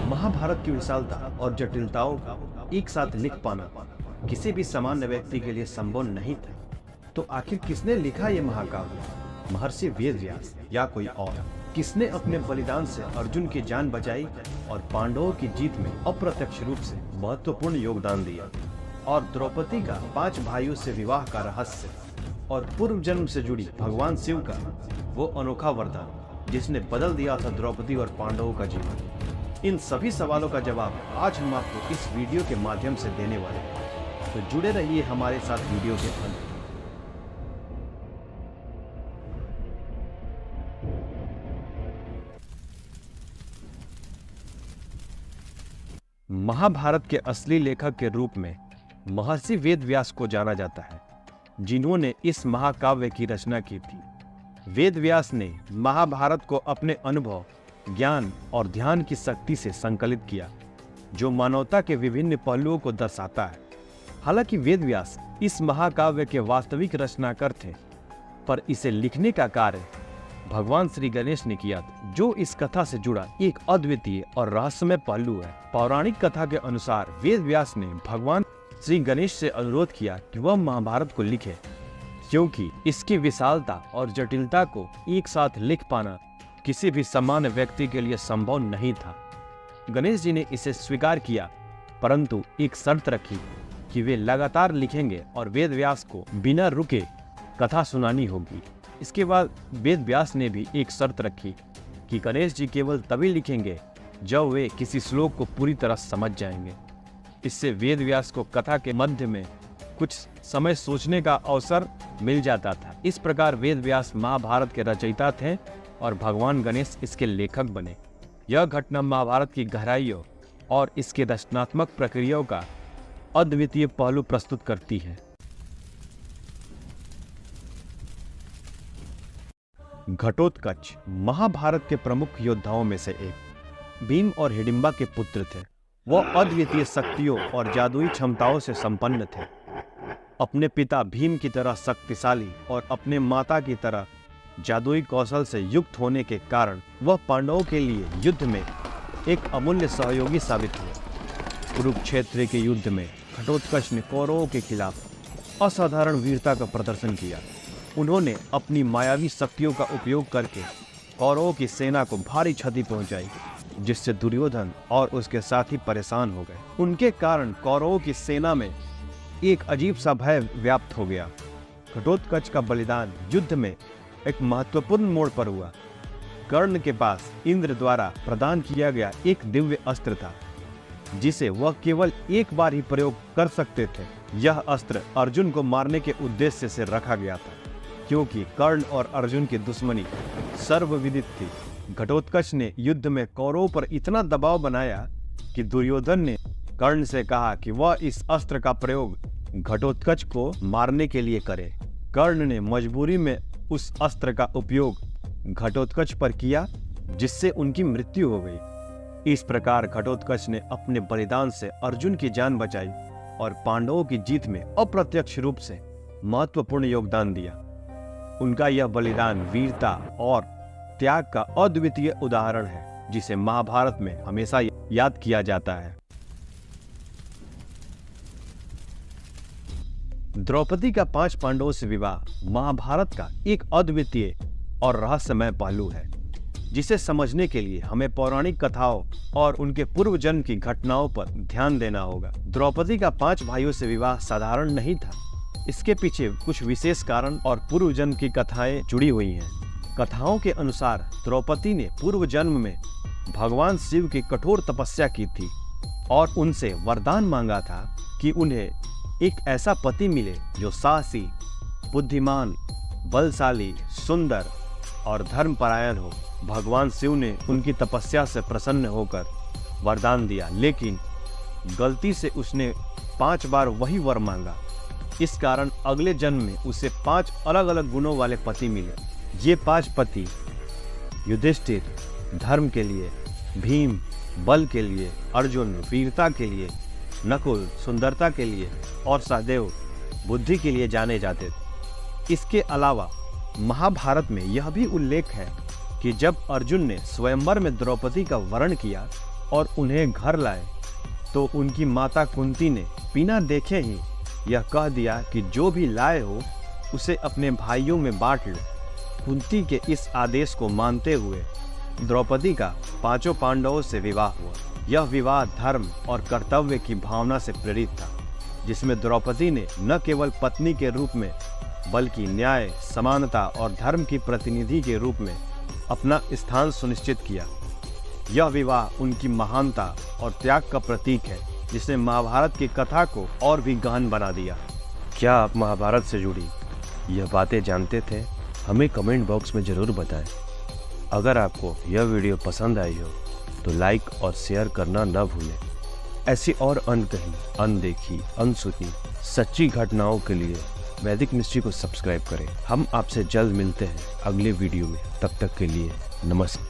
महाभारत की विशालता और जटिलताओं को एक साथ लिख पाना किसी भी सामान्य व्यक्ति के लिए संभव नहीं था। तो आखिर किसने लिखा ये महाकाव्य? महर्षि वेद व्यास या कोई और? किसने अपने बलिदान से अर्जुन की जान बचाई और पांडवों की जीत में अप्रत्यक्ष रूप से महत्वपूर्ण योगदान दिया? और द्रौपदी का 5 भाइयों से विवाह का रहस्य और पूर्व जन्म से जुड़ी भगवान शिव का वो अनोखा वरदान जिसने बदल दिया था द्रौपदी और पांडवों का जीवन। इन सभी सवालों का जवाब आज हम आपको इस वीडियो के माध्यम से देने वाले हैं, तो जुड़े रहिए हमारे साथ वीडियो के अंत। महाभारत के असली लेखक के रूप में महर्षि वेद व्यास को जाना जाता है, जिन्होंने इस महाकाव्य की रचना की थी। वेद व्यास ने महाभारत को अपने अनुभव, ज्ञान और ध्यान की शक्ति से संकलित किया, जो मानवता के विभिन्न पहलुओं को दर्शाता है। हालांकि वेद व्यास इस महाकाव्य के वास्तविक रचनाकार थे, पर इसे लिखने का कार्य भगवान श्री गणेश ने किया था, जो इस कथा से जुड़ा एक अद्वितीय और रहस्यमय पहलू है। पौराणिक कथा के अनुसार वेद व्यास ने भगवान श्री गणेश से अनुरोध किया कि वह महाभारत को लिखे, क्योंकि इसकी विशालता और जटिलता को एक साथ लिख पाना किसी भी सामान्य व्यक्ति के लिए संभव नहीं था। गणेश जी ने इसे स्वीकार किया, परंतु एक शर्त रखी कि वे लगातार लिखेंगे और वेद व्यास को बिना रुके कथा सुनानी होगी। इसके बाद वेद व्यास ने भी एक शर्त रखी कि गणेश जी केवल तभी लिखेंगे जब वे किसी श्लोक को पूरी तरह समझ जाएंगे। इससे वेद व्यास को कथा के मध्य में कुछ समय सोचने का अवसर मिल जाता था। इस प्रकार वेद व्यास महाभारत के रचयिता थे और भगवान गणेश इसके लेखक बने। यह घटना महाभारत की गहराइयों और इसके रचनात्मक प्रक्रियाओं का अद्वितीय पहलू प्रस्तुत करती है। घटोत्कच महाभारत के प्रमुख योद्धाओं में से एक भीम और हिडिंबा के पुत्र थे। वह अद्वितीय शक्तियों और जादुई क्षमताओं से संपन्न थे। अपने पिता भीम की तरह शक्तिशाली और अपने माता की तरह जादुई कौशल से युक्त होने के कारण वह पांडवों के लिए युद्ध में एक अमूल्य सहयोगी साबित हुए। कुरुक्षेत्र के युद्ध में घटोत्कच ने कौरवों के खिलाफ असाधारण वीरता का प्रदर्शन किया। उन्होंने अपनी मायावी शक्तियों का उपयोग करके कौरवों की सेना को भारी क्षति पहुंचाई, जिससे दुर्योधन और उसके साथी परेशान हो गए। उनके कारण कौरवों की सेना में एक अजीब सा भय व्याप्त हो गया। घटोत्कच का बलिदान युद्ध में एक महत्वपूर्ण मोड़ पर हुआ। कर्ण के पास इंद्र द्वारा प्रदान किया गया एक दिव्य अस्त्र था, जिसे वह केवल एक बार ही प्रयोग कर सकते थे। यह अस्त्र अर्जुन को मारने के उद्देश्य से रखा गया था, क्योंकि कर्ण और अर्जुन की दुश्मनी सर्वविदित थी। घटोत्कच ने युद्ध में कौरवों पर इतना दबाव बनाया कि दुर्योधन ने कर्ण से कहा कि वह इस अस्त्र का प्रयोग घटोत्कच को मारने के लिए करे। कर्ण ने मजबूरी में उस अस्त्र का उपयोग घटोत्कच पर किया, जिससे उनकी मृत्यु हो गई। इस प्रकार घटोत्कच ने अपने बलिदान से अर्जुन की जान बचाई और पांडवों की जीत में अप्रत्यक्ष रूप से महत्वपूर्ण योगदान दिया। उनका यह बलिदान वीरता और त्याग का अद्वितीय उदाहरण है, जिसे महाभारत में हमेशा याद किया जाता है। द्रौपदी का 5 पांडवों से विवाह महाभारत का एक अद्वितीय और रहस्यमय पहलू है, जिसे समझने के लिए हमें पौराणिक कथाओं और उनके पूर्व जन्म की घटनाओं पर ध्यान देना होगा। द्रौपदी का 5 भाइयों से विवाह साधारण नहीं था। इसके पीछे कुछ विशेष कारण और पूर्व जन्म की कथाएं जुड़ी हुई हैं। कथाओं के अनुसार द्रौपदी ने पूर्व जन्म में भगवान शिव की कठोर तपस्या की थी और उनसे वरदान मांगा था कि उन्हें एक ऐसा पति मिले जो साहसी, बुद्धिमान, बलशाली, सुंदर और धर्मपरायण हो। भगवान शिव ने उनकी तपस्या से प्रसन्न होकर वरदान दिया, लेकिन गलती से उसने 5 बार वही वर मांगा। इस कारण अगले जन्म में उसे 5 अलग अलग गुणों वाले पति मिले। ये 5 पति युधिष्ठिर धर्म के लिए, भीम बल के लिए, अर्जुन वीरता के लिए, नकुल सुंदरता के लिए और सहदेव बुद्धि के लिए जाने जाते थे। इसके अलावा महाभारत में यह भी उल्लेख है कि जब अर्जुन ने स्वयंवर में द्रौपदी का वरण किया और उन्हें घर लाए तो उनकी माता कुंती ने बिना देखे ही यह कह दिया कि जो भी लाए हो उसे अपने भाइयों में बांट लो। कुंती के इस आदेश को मानते हुए द्रौपदी का पांचों पांडवों से विवाह हुआ। यह विवाह धर्म और कर्तव्य की भावना से प्रेरित था, जिसमें द्रौपदी ने न केवल पत्नी के रूप में बल्कि न्याय, समानता और धर्म की प्रतिनिधि के रूप में अपना स्थान सुनिश्चित किया। यह विवाह उनकी महानता और त्याग का प्रतीक है, जिसने महाभारत की कथा को और भी गहन बना दिया। क्या आप महाभारत से जुड़ी यह बातें जानते थे? हमें कमेंट बॉक्स में ज़रूर बताएं। अगर आपको यह वीडियो पसंद आई हो तो लाइक और शेयर करना न भूलें। ऐसी और अनकही, अनदेखी, अनसुनी सच्ची घटनाओं के लिए वैदिक मिस्ट्री को सब्सक्राइब करें। हम आपसे जल्द मिलते हैं अगले वीडियो में। तब तक के लिए नमस्कार।